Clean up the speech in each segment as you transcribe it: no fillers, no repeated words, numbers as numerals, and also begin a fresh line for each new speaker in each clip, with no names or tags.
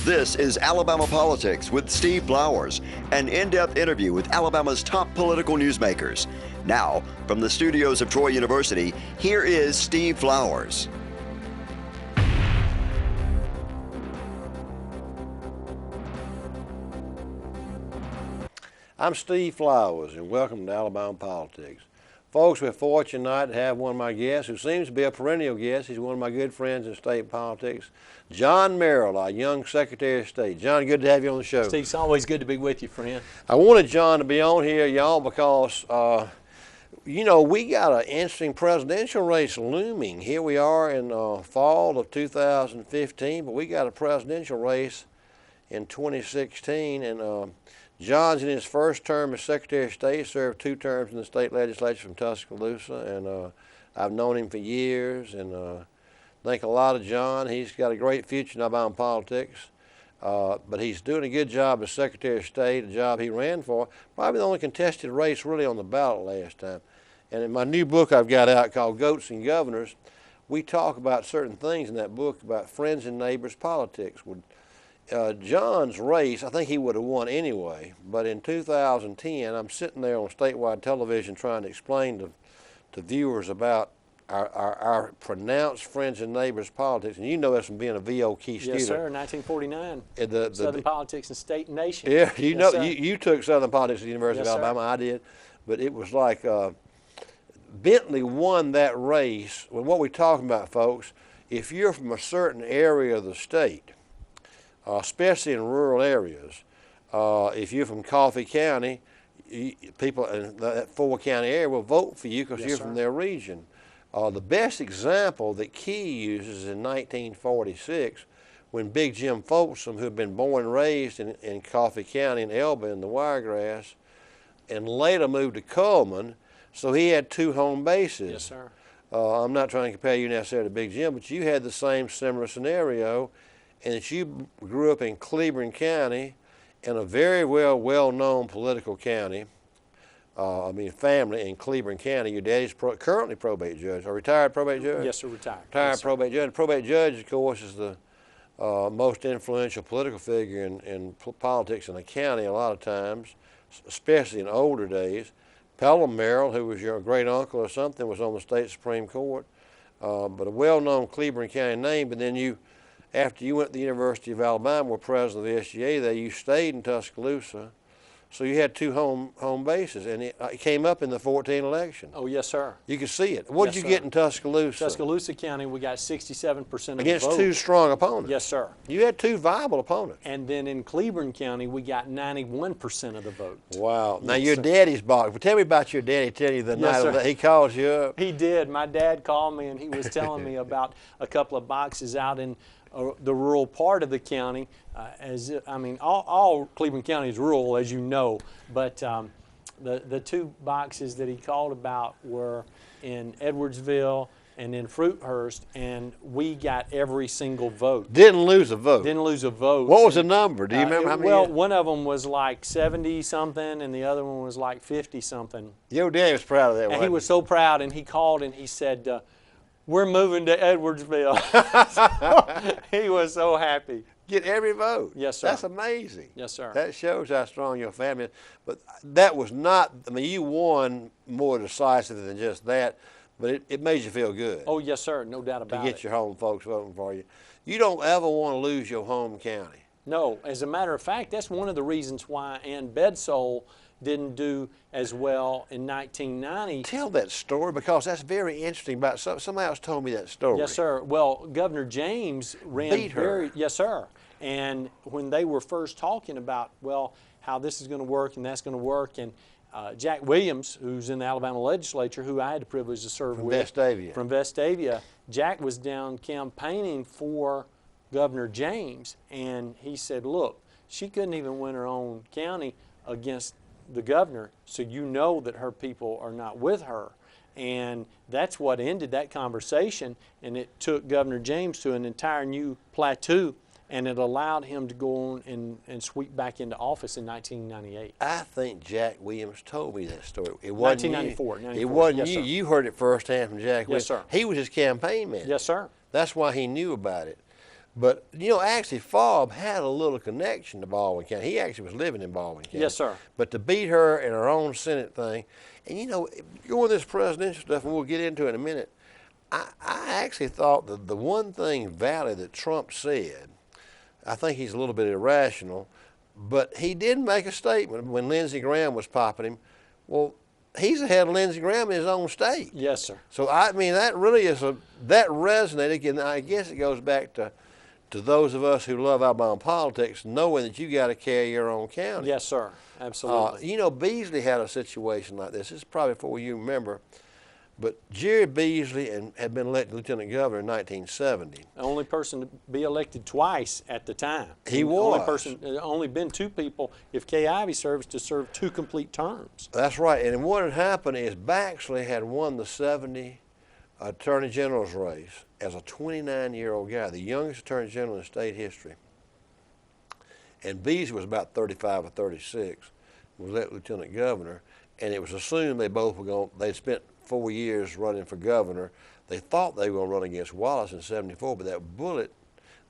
This is Alabama Politics with Steve Flowers, an in-depth interview with Alabama's top political newsmakers. Now, from the studios of Troy University, here is Steve Flowers.
I'm Steve Flowers, and welcome to Alabama Politics. Folks, we're fortunate tonight to have one of my guests who seems to be a perennial guest. He's one of my good friends in state politics, J Merrill, our young Secretary of State. John, good to have you on the show.
Steve, it's always good to be with you, friend.
I wanted John to be on here, y'all, because, you know, we got an interesting presidential race looming. Here we are in fall of 2015, but we got a presidential race in 2016, and John's in his first term as Secretary of State, served 2 terms in the state legislature from Tuscaloosa, and I've known him for years, and think a lot of John. He's got a great future in Alabama politics, but he's doing a good job as Secretary of State, a job he ran for, probably the only contested race really on the ballot last time. And in my new book I've got out called Goats and Governors, we talk about certain things in that book about friends and neighbors politics. John's race, I think he would have won anyway, but in 2010, I'm sitting there on statewide television trying to explain to viewers about our pronounced friends and neighbors politics, and you know that's from being a VO Key student.
Yes, sir, 1949, Southern Politics and State and Nation.
Yeah, you know,
sir.
you took Southern Politics at the University
Yes,
of Alabama,
sir.
I did, but it was like Bentley won that race. Well, what we're talking about, folks, if you're from a certain area of the state, especially in rural areas. If you're from Coffee County, people in that 4-county area will vote for you because
Yes,
you're
sir.
from their region. The best example that Key uses in 1946 when Big Jim Folsom, who had been born and raised in Coffee County in Elba in the Wiregrass, and later moved to Coleman, so he had 2 home bases.
Yes, sir.
I'm not trying to compare you necessarily to Big Jim, but you had the same similar scenario, and that you grew up in Cleburne County in a very well-known political county, family in Cleburne County. Your daddy's currently probate judge, a retired probate judge?
Yes, sir, retired.
Retired
Yes, sir.
probate judge. The probate judge, of course, is the most influential political figure in politics in the county a lot of times, especially in older days. Pelham Merrill, who was your great uncle or something, was on the state Supreme Court, but a well-known Cleburne County name. But then after you went to the University of Alabama, were president of the SGA there, you stayed in Tuscaloosa. So you had 2 home bases, and it came up in the 2014 election.
Oh, yes, sir.
You could see it. What did
Yes,
you
sir.
get in Tuscaloosa?
Tuscaloosa County, we got 67% of
Against
the vote.
2 strong opponents.
Yes, sir.
You had 2 viable opponents.
And then in Cleburne County, we got 91% of the vote.
Wow. Now,
Yes,
your
sir.
daddy's box. Well, tell me about your daddy. Tell you the night
sir.
of that. He called you up.
He did. My dad called me, and he was telling me about a couple of boxes out in the rural part of the county. All Cleburne County is rural, as you know, but the 2 boxes that he called about were in Edwardsville and in Fruithurst, and we got every single vote.
Didn't lose a vote.
Didn't lose a vote.
What was the number? Do you remember how many?
Well, one of them was like 70-something, and the other one was like 50-something.
Your daddy was proud of that,
And
wasn't
he was so proud, and he called and he said, we're moving to Edwardsville. He was so happy.
Get every vote.
Yes, sir.
That's amazing.
Yes, sir.
That shows how strong your family is. But that was not, you won more decisive than just that, but it made you feel good.
Oh, yes, sir. No doubt about
to
it.
get your home folks voting for you. You don't ever want to lose your home county.
No. As a matter of fact, that's one of the reasons why Ann Bedsole didn't do as well in 1990.
Tell that story, because that's very interesting. Somebody else told me that story.
Yes, sir. Well, Governor James
Beat her.
Yes, sir. And when they were first talking about, well, how this is going to work and that's going to work, and Jack Williams, who's in the Alabama legislature, who I had the privilege to serve
From
with.
Vestavia.
From Vestavia. Jack was down campaigning for Governor James, and he said, look, she couldn't even win her own county against the governor, so you know that her people are not with her. And that's what ended that conversation, and it took Governor James to an entire new plateau, and it allowed him to go on and sweep back into office in 1998.
I think Jack Williams told me that story. It wasn't
1994.
you. It wasn't
Yes,
you.
sir.
You heard it firsthand from Jack Williams.
Yes, sir.
He was his campaign manager.
Yes, sir.
That's why he knew about it. But, you know, actually, Fobb had a little connection to Baldwin County. He actually was living in Baldwin County.
Yes, sir.
But to beat her in her own Senate thing, and, you know, going this presidential stuff, and we'll get into it in a minute, I actually thought that the one thing valid that Trump said, I think he's a little bit irrational, but he did make a statement when Lindsey Graham was popping him. Well, he's ahead of Lindsey Graham in his own state.
Yes, sir.
So, I mean, that really is that resonated, and I guess it goes back to those of us who love Alabama politics, knowing that you got to carry your own county.
Yes, sir. Absolutely.
You know, Beasley had a situation like this. This is probably before you remember, but Jerry Beasley had been elected lieutenant governor in 1970.
The only person to be elected twice at the time.
He was.
Only person, only been two people, if Kay Ivey serves, to serve 2 complete terms.
That's right. And what had happened is Baxley had won the 70 Attorney General's race as a 29-year-old guy, the youngest Attorney General in state history. And Beasley was about 35 or 36, was elected lieutenant governor, and it was assumed they both were going. They'd spent 4 years running for governor. They thought they were going to run against Wallace in '74, but that bullet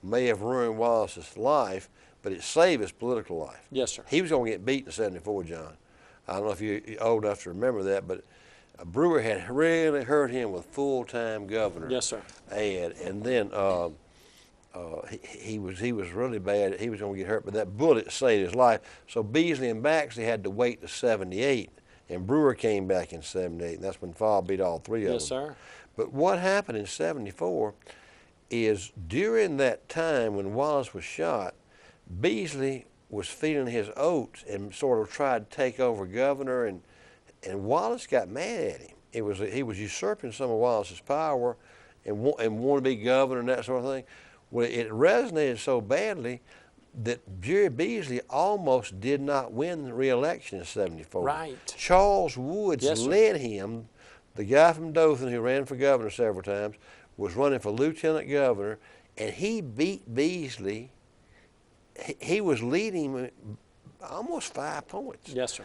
may have ruined Wallace's life, but it saved his political life.
Yes, sir.
He was going to get beat in '74, John. I don't know if you're old enough to remember that, but Brewer had really hurt him with full-time governor.
Yes, sir.
Ad, and then he was really bad. He was going to get hurt, but that bullet saved his life. So Beasley and Baxley had to wait to '78, and Brewer came back in '78, and that's when Fobb beat all three of them.
Yes, sir.
But what happened in '74 is during that time when Wallace was shot, Beasley was feeling his oats and sort of tried to take over governor, and Wallace got mad at him. He was usurping some of Wallace's power and wanted to be governor and that sort of thing. Well, it resonated so badly that Jerry Beasley almost did not win the re-election in '74.
Right.
Charles Woods led him, the guy from Dothan who ran for governor several times, was running for lieutenant governor, and he beat Beasley. He was leading almost 5 points.
Yes, sir.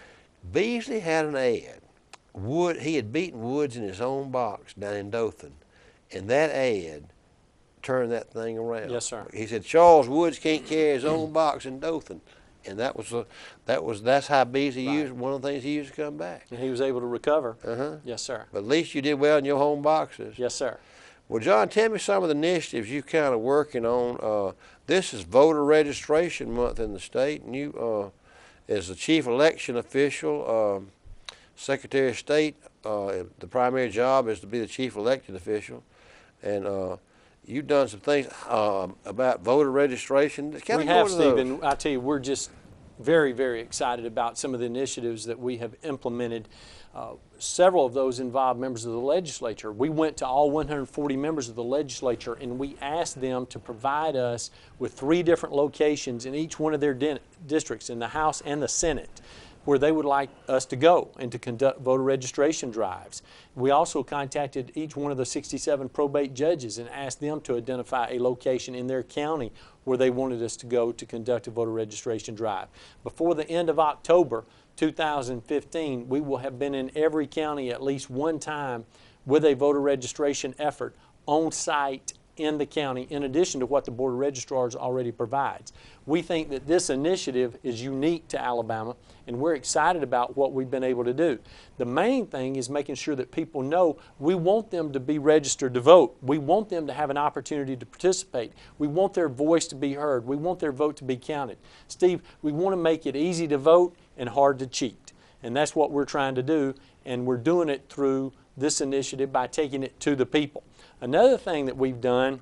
Beasley had an ad. He had beaten Woods in his own box down in Dothan, and that ad turned that thing around.
Yes, sir.
He said Charles Woods can't carry his own box in Dothan, and that's how Beasley used one of the things he used to come back.
And he was able to recover.
Uh-huh.
Yes, sir.
But at least you did well in your home boxes.
Yes, sir.
Well, John, tell me some of the initiatives you're kind of working on. This is voter registration month in the state, and you, as the chief election official, Secretary of State, the primary job is to be the chief elected official, and you've done some things about voter registration.
We have, Stephen. I tell you, we're just very, very excited about some of the initiatives that we have implemented. Several of those involve members of the legislature. We went to all 140 members of the legislature and we asked them to provide us with 3 different locations in each one of their districts, in the House and the Senate, where they would like us to go and to conduct voter registration drives. We also contacted each one of the 67 probate judges and asked them to identify a location in their county where they wanted us to go to conduct a voter registration drive. Before the end of October 2015, we will have been in every county at least one time with a voter registration effort on site in the county, in addition to what the Board of Registrars already provides. We think that this initiative is unique to Alabama, and we're excited about what we've been able to do. The main thing is making sure that people know we want them to be registered to vote. We want them to have an opportunity to participate. We want their voice to be heard. We want their vote to be counted. Steve, we want to make it easy to vote and hard to cheat, and that's what we're trying to do, and we're doing it through this initiative by taking it to the people. Another thing that we've done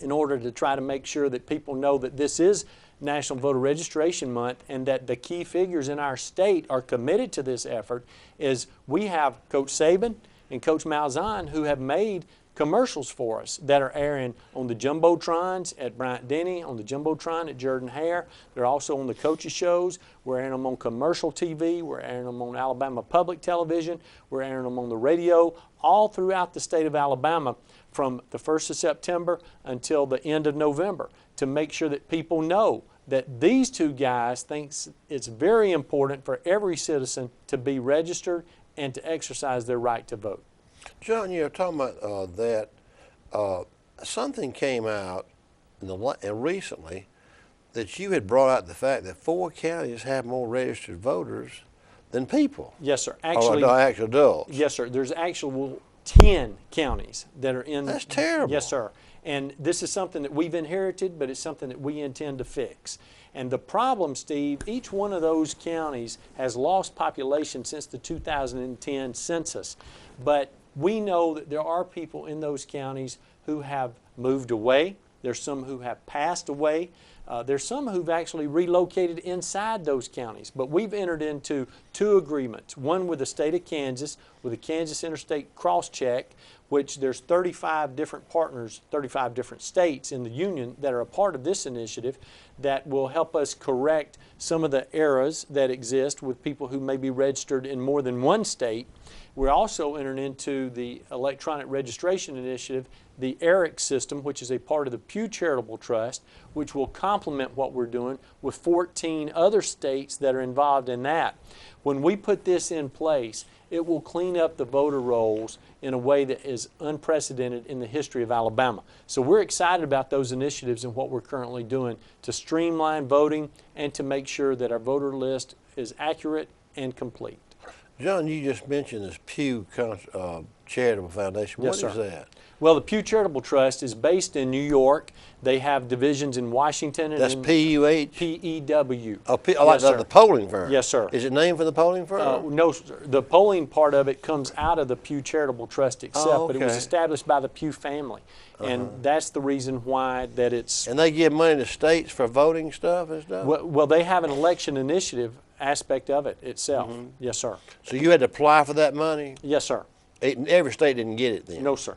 in order to try to make sure that people know that this is National Voter Registration Month and that the key figures in our state are committed to this effort is we have Coach Saban and Coach Malzahn who have made commercials for us that are airing on the Jumbotrons at Bryant-Denny, on the Jumbotron at Jordan-Hare. They're also on the coaches shows. We're airing them on commercial TV. We're airing them on Alabama Public Television. We're airing them on the radio, all throughout the state of Alabama from the 1st of September until the end of November, to make sure that people know that these two guys think it's very important for every citizen to be registered and to exercise their right to vote.
John, you're talking about that. Something came out and recently that you had brought out the fact that 4 counties have more registered voters than people.
Yes, sir. Actually,
actual adults.
yes, sir. There's actual 10 counties that are in.
That's terrible.
Yes, sir. And this is something that we've inherited, but it's something that we intend to fix. And the problem, Steve, each one of those counties has lost population since the 2010 census. But we know that there are people in those counties who have moved away. There's some who have passed away. There's some who've actually relocated inside those counties. But we've entered into 2 agreements, one with the state of Kansas, with the Kansas Interstate Crosscheck, which there's 35 different partners, 35 different states in the union that are a part of this initiative that will help us correct some of the errors that exist with people who may be registered in more than one state. We're also entering into the electronic registration initiative, the ERIC system, which is a part of the Pew Charitable Trust, which will complement what we're doing with 14 other states that are involved in that. When we put this in place, it will clean up the voter rolls in a way that is unprecedented in the history of Alabama. So we're excited about those initiatives and what we're currently doing to streamline voting and to make sure that our voter list is accurate and complete.
John, you just mentioned this Pew Charitable Foundation.
Yes,
What is
sir.
that?
Well, the Pew Charitable Trust is based in New York. They have divisions in Washington and
That's
in
P-U-H?
P-E-W.
Oh, like
Yes, sir.
the polling firm?
Yes, sir.
Is it named for the polling firm?
No, sir. The polling part of it comes out of the Pew Charitable Trust itself, but it was
okay.
established by the Pew family. And that's the reason why that it's...
And they give money to states for voting stuff and stuff?
Well, they have an election initiative aspect of it itself. Yes, sir.
So you had to apply for that money?
Yes, sir.
Every state didn't get it then?
No, sir.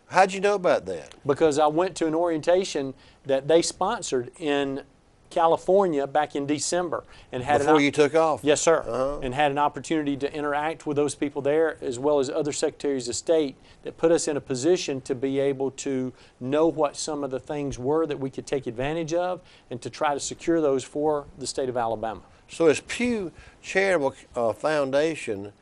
How'd you know about that?
Because I went to an orientation that they sponsored in California back in December and had
Before you took off?
Yes, sir. And had an opportunity to interact with those people there as well as other secretaries of state that put us in a position to be able to know what some of the things were that we could take advantage of and to try to secure those for the state of Alabama.
So it's Pew Charitable Foundation.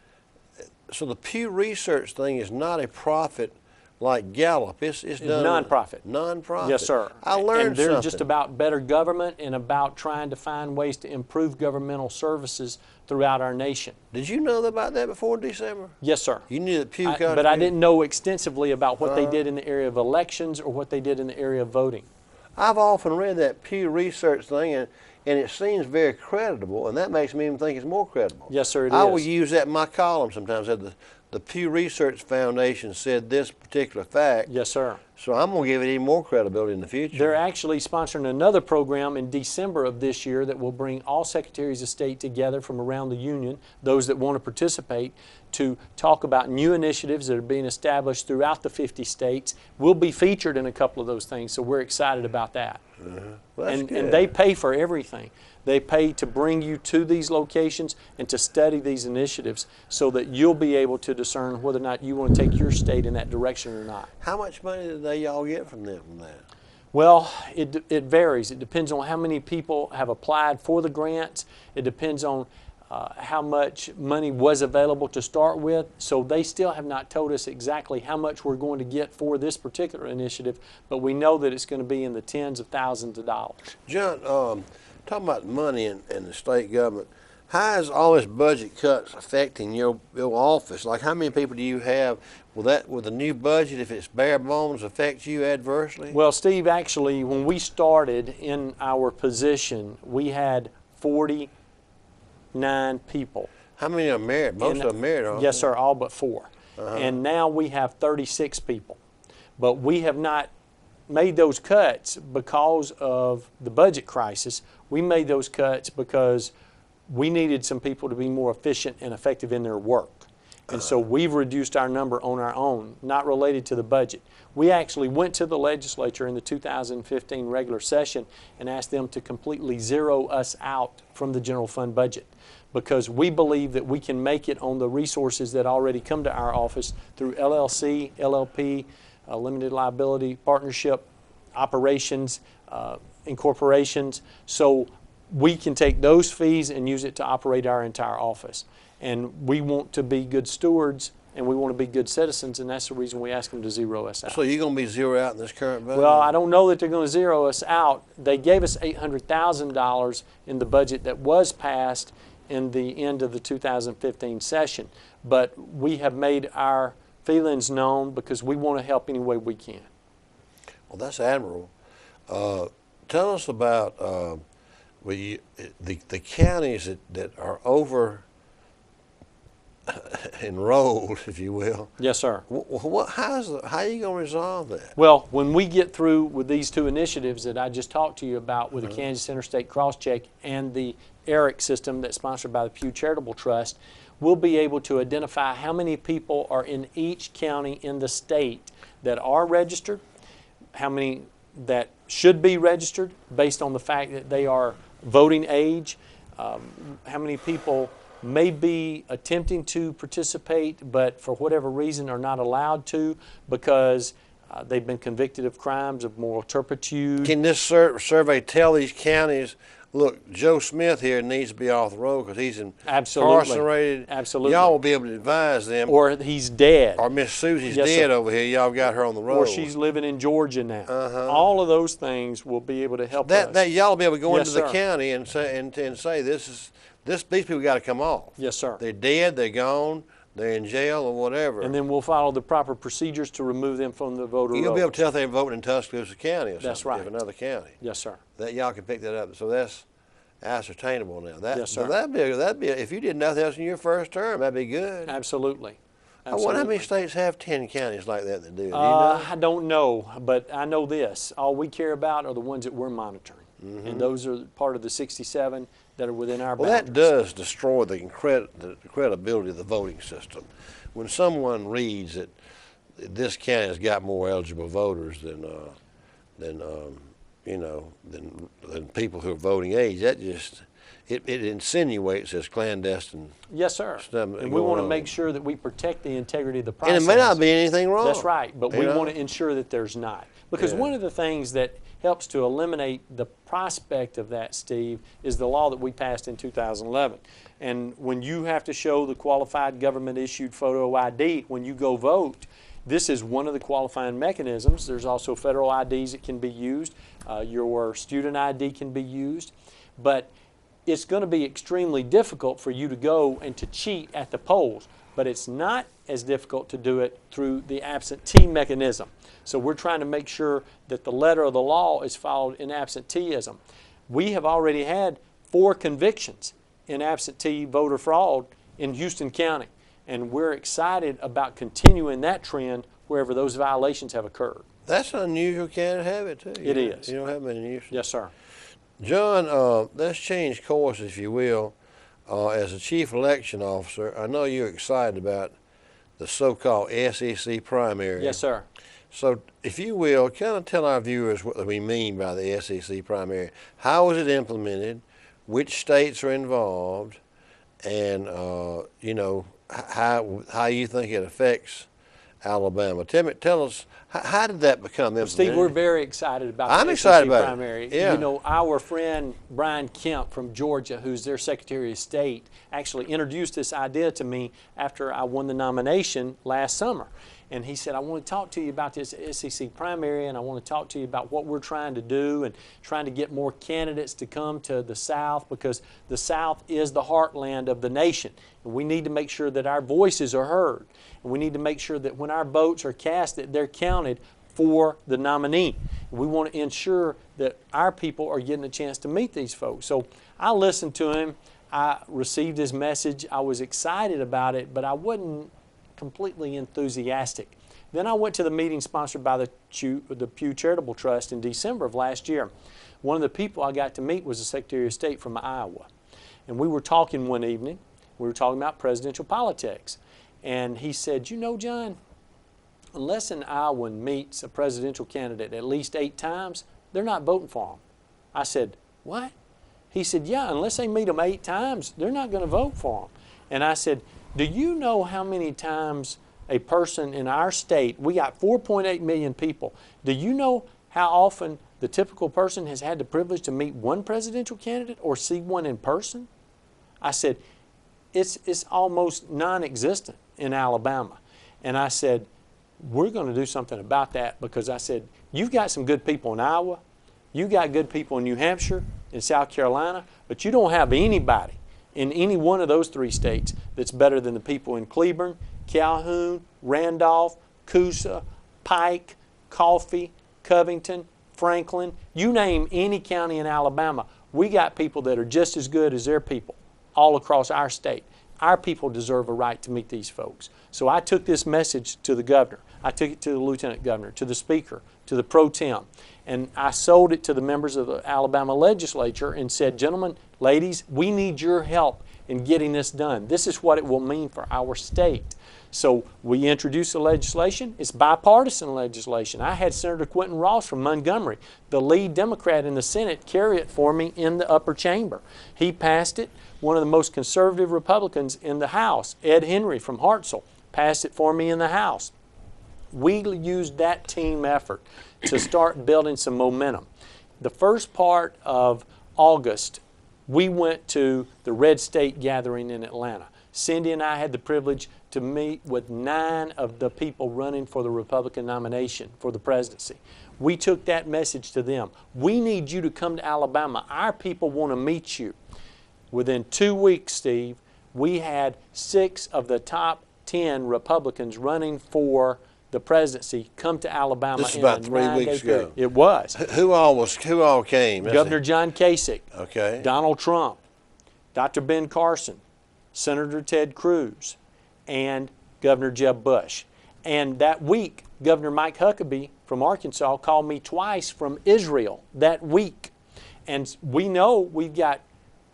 So the Pew Research thing is not a profit like Gallup. It's done
nonprofit.
Nonprofit.
Yes, sir.
I learned
and they're
something.
just about better government and about trying to find ways to improve governmental services throughout our nation.
Did you know about that before December?
Yes, sir.
You knew that Pew
But I didn't know extensively about what they did in the area of elections or what they did in the area of voting.
I've often read that Pew Research thing, and it seems very credible, and that makes me even think it's more credible.
Yes, sir, it
I
is.
will use that in my column sometimes. The Pew Research Foundation said this particular fact.
Yes, sir.
So I'm going to give it even more credibility in the future.
They're actually sponsoring another program in December of this year that will bring all secretaries of state together from around the union, those that want to participate, to talk about new initiatives that are being established throughout the 50 states. We'll be featured in a couple of those things, so we're excited about that.
Well, that's
And
good.
they pay for everything. They pay to bring you to these locations and to study these initiatives so that you'll be able to discern whether or not you want to take your state in that direction or not.
How much money did they all get from them from that?
Well, it varies. It depends on how many people have applied for the grants. It depends on how much money was available to start with. So they still have not told us exactly how much we're going to get for this particular initiative, but we know that it's going to be in the tens of thousands of dollars.
John, talking about money in the state government, how is all this budget cuts affecting your office? Like, how many people do you have? Will the new budget, if it's bare bones, affect you adversely?
Well, Steve, actually, when we started in our position, we had 49 people.
How many are married? Most of them married, aren't
Yes,
they?
sir, all but 4. And now we have 36 people. But we have not made those cuts because of the budget crisis. We made those cuts because we needed some people to be more efficient and effective in their work. And so we've reduced our number on our own, not related to the budget. We actually went to the legislature in the 2015 regular session and asked them to completely zero us out from the general fund budget because we believe that we can make it on the resources that already come to our office through LLC, LLP, limited liability, partnership, operations, incorporations. So we can take those fees and use it to operate our entire office. And we want to be good stewards and we want to be good citizens, and that's the reason we ask them to zero us out.
So you're going to be zero out in this current budget?
Well, I don't know that they're going to zero us out. They gave us $800,000 in the budget that was passed in the end of the 2015 session, but we have made our feelings known because we want to help any way we can.
Well, that's admirable. Tell us about the counties that are over enrolled, if you will.
Yes, sir.
How are you going to resolve that?
Well, when we get through with these two initiatives that I just talked to you about with the Kansas Interstate Crosscheck and the ERIC system that's sponsored by the Pew Charitable Trust, we'll be able to identify how many people are in each county in the state that are registered, how many that should be registered based on the fact that they are voting age, how many people may be attempting to participate but for whatever reason are not allowed to because they've been convicted of crimes of moral turpitude.
Can this survey tell these counties, look, Joe Smith here needs to be off the road because he's incarcerated?
Absolutely.
Y'all will be able to advise them.
Or he's dead.
Or Miss Susie's
Yes,
dead
sir.
over here. Y'all got her on the road.
Or she's living in Georgia now. All of those things will be able to help us.
That y'all will be able to go
Yes,
into the
sir.
county and say these people got to come off.
Yes, sir.
They're dead. They're gone. They're in jail or whatever.
And then we'll follow the proper procedures to remove them from the voter rolls.
You'll be able to tell if they're voting in Tuscaloosa County or something.
That's right.
If another county.
Yes, sir.
That y'all can pick that up. So that's ascertainable now.
Yes, sir.
So that'd be if you did nothing else in your first term, that'd be good.
Absolutely.
I wonder how many states have 10 counties like that do. Do you know?
I don't know, but I know this. All we care about are the ones that we're monitoring. And those are part of the 67 that are within our boundaries.
That does destroy the credibility of the voting system. When someone reads that this county has got more eligible voters than people who are voting age, that just it insinuates this clandestine.
Yes, sir.
Stuff
And we want to
on.
make sure that we protect the integrity of the process.
And it may not be anything wrong.
That's right, but we
know?
want to ensure that there's not. Because
Yeah.
one of the things that helps to eliminate the prospect of that, Steve, is the law that we passed in 2011. And when you have to show the qualified government-issued photo ID when you go vote, this is one of the qualifying mechanisms. There's also federal IDs that can be used. Your student ID can be used. But it's going to be extremely difficult for you to go and to cheat at the polls. But it's not as difficult to do it through the absentee mechanism. So we're trying to make sure that the letter of the law is followed in absenteeism. We have already had 4 convictions in absentee voter fraud in Houston County, and we're excited about continuing that trend wherever those violations have occurred.
That's an unusual county to have it too.
It is.
You don't have many in Houston.
Yes, sir.
John, let's change course, if you will. As a chief election officer, I know you're excited about the so-called SEC primary.
Yes, sir.
So, if you will, kind of tell our viewers what we mean by the SEC primary. How is it implemented? Which states are involved? And, how you think it affects Alabama. Tell us, how did that become implemented?
Steve, we're very excited about
I'm
the
excited
SEC
about it.
primary.
Yeah.
You know, our friend Brian Kemp from Georgia, who's their Secretary of State, actually introduced this idea to me after I won the nomination last summer. And he said, I want to talk to you about this SEC primary, and I want to talk to you about what we're trying to do and trying to get more candidates to come to the South, because the South is the heartland of the nation. And we need to make sure that our voices are heard. And we need to make sure that when our votes are cast, that they're counted for the nominee. We want to ensure that our people are getting a chance to meet these folks. So I listened to him. I received his message. I was excited about it, but I wasn't completely enthusiastic. Then I went to the meeting sponsored by the Pew Charitable Trust in December of last year. One of the people I got to meet was the Secretary of State from Iowa. And we were talking one evening. We were talking about presidential politics. And he said, you know, John, unless an Iowan meets a presidential candidate at least 8 times, they're not voting for him. I said, what? He said, yeah, unless they meet them 8 times, they're not going to vote for him. And I said, do you know how many times a person in our state, we got 4.8 million people, do you know how often the typical person has had the privilege to meet one presidential candidate or see one in person? I said, it's almost non-existent. in Alabama. And I said, we're going to do something about that, because I said, you've got some good people in Iowa, you got good people in New Hampshire, in South Carolina, but you don't have anybody in any one of those 3 states that's better than the people in Cleburne, Calhoun, Randolph, Coosa, Pike, Coffee, Covington, Franklin. You name any county in Alabama, we got people that are just as good as their people all across our state. Our people deserve a right to meet these folks. So I took this message to the governor. I took it to the lieutenant governor, to the speaker, to the pro tem, and I sold it to the members of the Alabama legislature and said, gentlemen, ladies, we need your help in getting this done. This is what it will mean for our state. So we introduced the legislation. It's bipartisan legislation. I had Senator Quentin Ross from Montgomery, the lead Democrat in the Senate, carry it for me in the upper chamber. He passed it. One of the most conservative Republicans in the House, Ed Henry from Hartselle, passed it for me in the House. We used that team effort to start building some momentum. The first part of August, we went to the Red State Gathering in Atlanta. Cindy and I had the privilege to meet with 9 of the people running for the Republican nomination for the presidency. We took that message to them. We need you to come to Alabama. Our people want to meet you. Within 2 weeks, Steve, we had 6 of the top 10 Republicans running for the presidency come to Alabama.
This is about 3 weeks ago.
It was.
Who all came?
Governor John Kasich,
Okay.
Donald Trump, Dr. Ben Carson, Senator Ted Cruz, and Governor Jeb Bush. And that week, Governor Mike Huckabee from Arkansas called me twice from Israel that week. And we know we've got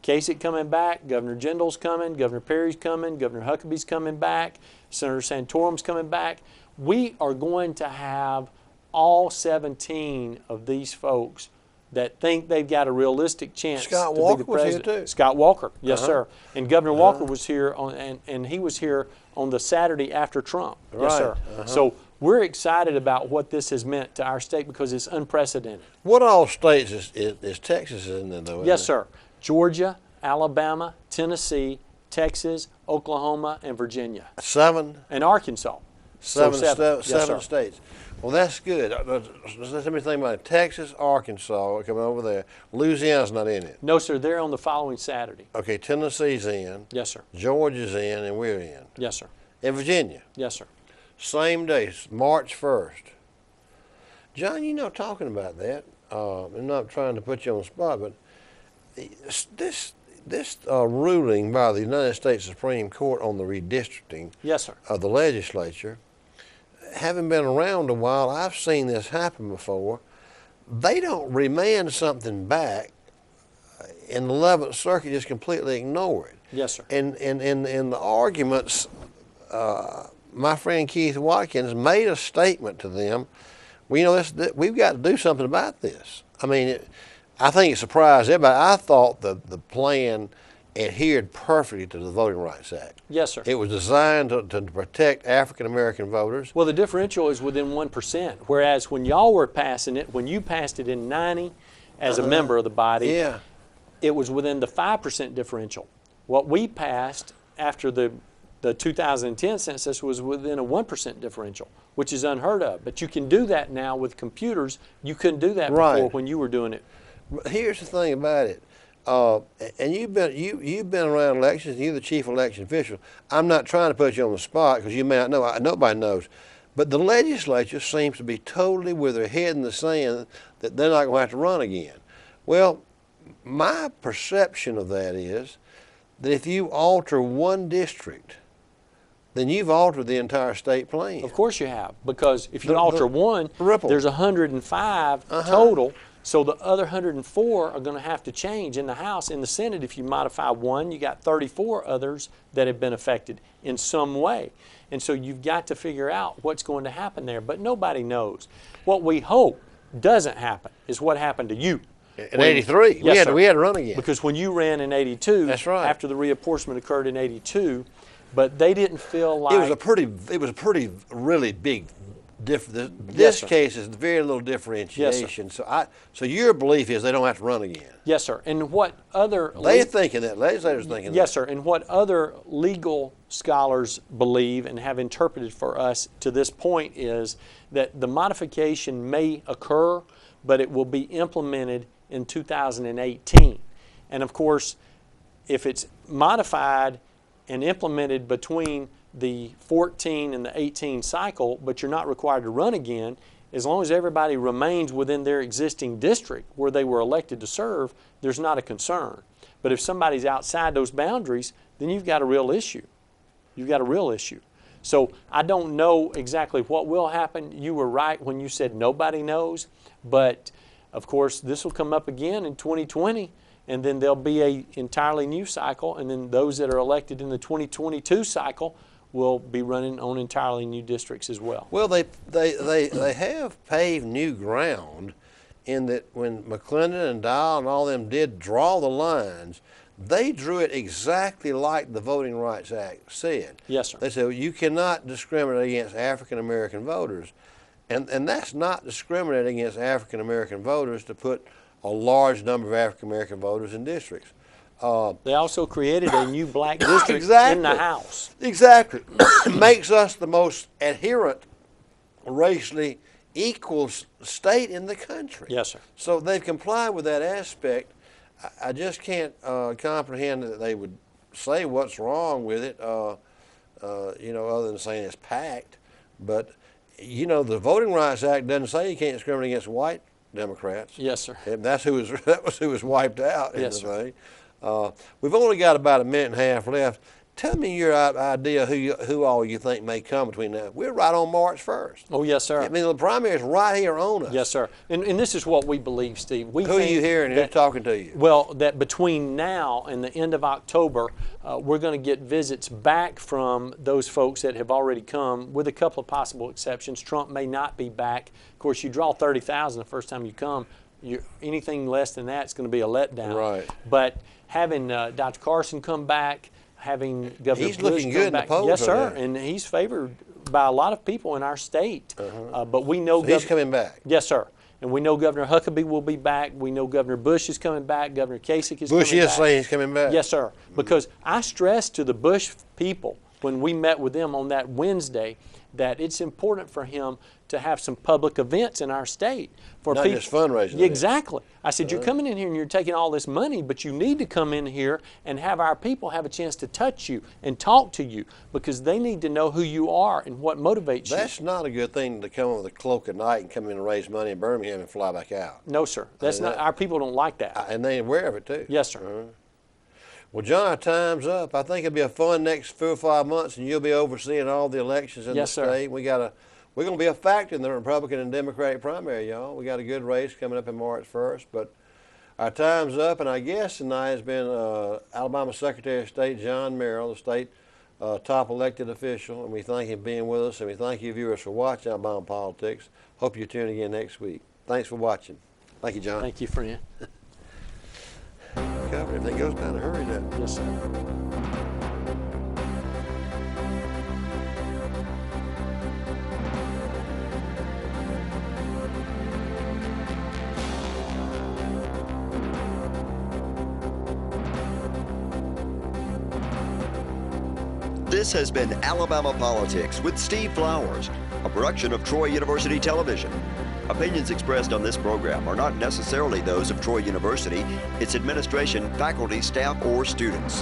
Kasich coming back, Governor Jindal's coming, Governor Perry's coming, Governor Huckabee's coming back, Senator Santorum's coming back. We are going to have all 17 of these folks that think they've got a realistic chance
Scott
to
Walker
be the president.
was here too.
Scott Walker, yes, sir. And Governor Walker was here, and he was here on the Saturday after Trump.
Right.
Yes, sir. So we're excited about what this has meant to our state because it's unprecedented.
What all states is Texas in there, though?
Yes, sir. Georgia, Alabama, Tennessee, Texas, Oklahoma, and Virginia.
7?
And Arkansas.
Seven
Yes,
states. Well, that's good. Let me think about it. Texas, Arkansas, coming over there. Louisiana's not in it.
No, sir. They're on the following Saturday.
Okay, Tennessee's in.
Yes, sir.
Georgia's in, and we're in.
Yes, sir.
And Virginia.
Yes, sir.
Same day, March 1st. John, you know, talking about that, I'm not trying to put you on the spot, but this ruling by the United States Supreme Court on the redistricting
Yes, sir.
of the legislature, having been around a while, I've seen this happen before. They don't remand something back and the 11th Circuit just completely ignore it.
Yes, sir.
And in the arguments, my friend Keith Watkins made a statement to them. Well, you know, we've got to do something about this. I mean, I think it surprised everybody. I thought the plan adhered perfectly to the Voting Rights Act.
Yes, sir.
It was designed to protect African-American voters.
Well, the differential is within 1%, whereas when y'all were passing it, when you passed it in 90 as a member of the body,
Yeah.
it was within the 5% differential. What we passed after the 2010 census was within a 1% differential, which is unheard of. But you can do that now with computers. You couldn't do that before
Right.
when you were doing it.
Here's the thing about it, and you've been around elections. You're the chief election official. I'm not trying to put you on the spot because you may not know. Nobody knows, but the legislature seems to be totally with their head in the sand that they're not going to have to run again. Well, my perception of that is that if you alter one district, then you've altered the entire state plan.
Of course you have, because if you alter one,
ripple.
there's 105 total. So the other 104 are going to have to change in the House. In the Senate, if you modify one, you got 34 others that have been affected in some way. And so you've got to figure out what's going to happen there. But nobody knows. What we hope doesn't happen is what happened to you.
In '83,
Yes,
we had to run again.
Because when you ran in '82,
That's right.
after the reapportionment occurred in '82, but they didn't feel like
It was a pretty really big This
sir.
case is very little differentiation. So your belief is they don't have to run again.
Yes, sir. And what other
They're thinking that. Legislators thinking that.
Yes, sir. And what other legal scholars believe and have interpreted for us to this point is that the modification may occur, but it will be implemented in 2018. And of course, if it's modified and implemented between the 14 and the 18 cycle, but you're not required to run again, as long as everybody remains within their existing district where they were elected to serve, there's not a concern. But if somebody's outside those boundaries, then you've got a real issue. You've got a real issue. So I don't know exactly what will happen. You were right when you said nobody knows, but of course this will come up again in 2020, and then there'll be an entirely new cycle, and then those that are elected in the 2022 cycle will be running on entirely new districts as well.
Well, they have paved new ground in that when McClendon and Dial and all them did draw the lines, they drew it exactly like the Voting Rights Act said.
Yes, sir.
They said, well, you cannot discriminate against African American voters. And that's not discriminating against African American voters to put a large number of African American voters in districts.
They also created a new black district
Exactly.
in the House.
Exactly. It makes us the most adherent, racially equal state in the country.
Yes, sir.
So they've complied with that aspect. I just can't comprehend that they would say what's wrong with it, you know, other than saying it's packed. But, you know, the Voting Rights Act doesn't say you can't discriminate against white Democrats.
Yes, sir.
And that was who was wiped out in
Yes,
the
sir.
thing. We've only got about a minute and a half left. Tell me your idea who all you think may come between now. We're right on March 1st.
Oh, yes, sir.
I mean, the primary is right here on us.
Yes, sir. And this is what we believe, Steve. We
Who are
think
you hearing? Who's talking to you?
Well, that between now and the end of October, we're going to get visits back from those folks that have already come, with a couple of possible exceptions. Trump may not be back. Of course, you draw 30,000 the first time you come. Anything less than that is going to be a letdown.
Right.
But having Dr. Carson come back, having Governor
He's
Bush
looking
come
good in the
back.
polls
Yes, sir.
right now.
And he's favored by a lot of people in our state. But we know
So he's coming back.
Yes, sir. And we know Governor Huckabee will be back. We know Governor Bush is coming back. Governor Kasich is
Bush
coming back.
is saying he's coming back.
Yes, sir. Because I stressed to the Bush people when we met with them on that Wednesday that it's important for him to have some public events in our state for
Not
people.
just fundraising events.
Exactly. I said, you're coming in here and you're taking all this money, but you need to come in here and have our people have a chance to touch you and talk to you, because they need to know who you are and what motivates you.
That's not a good thing to come in with a cloak at night and come in and raise money in Birmingham and fly back out.
No, sir. That's not. Our people don't like that.
And they're aware of it too.
Yes, sir.
Well, John, our time's up. I think it'll be a fun next 4 or 5 months, and you'll be overseeing all the elections in
Yes,
the
sir.
state. We're going to be a factor in the Republican and Democratic primary, y'all. We got a good race coming up in March 1st, but our time's up, and our guest tonight has been Alabama Secretary of State John Merrill, the state top elected official, and we thank him for being with us, and we thank you viewers for watching Alabama Politics. Hope you tune again next week. Thanks for watching. Thank you, John.
Thank you, friend.
Cover. Everything goes kind of hurry now.
Yes, sir.
This has been Alabama Politics with Steve Flowers, a production of Troy University Television. Opinions expressed on this program are not necessarily those of Troy University, its administration, faculty, staff, or students.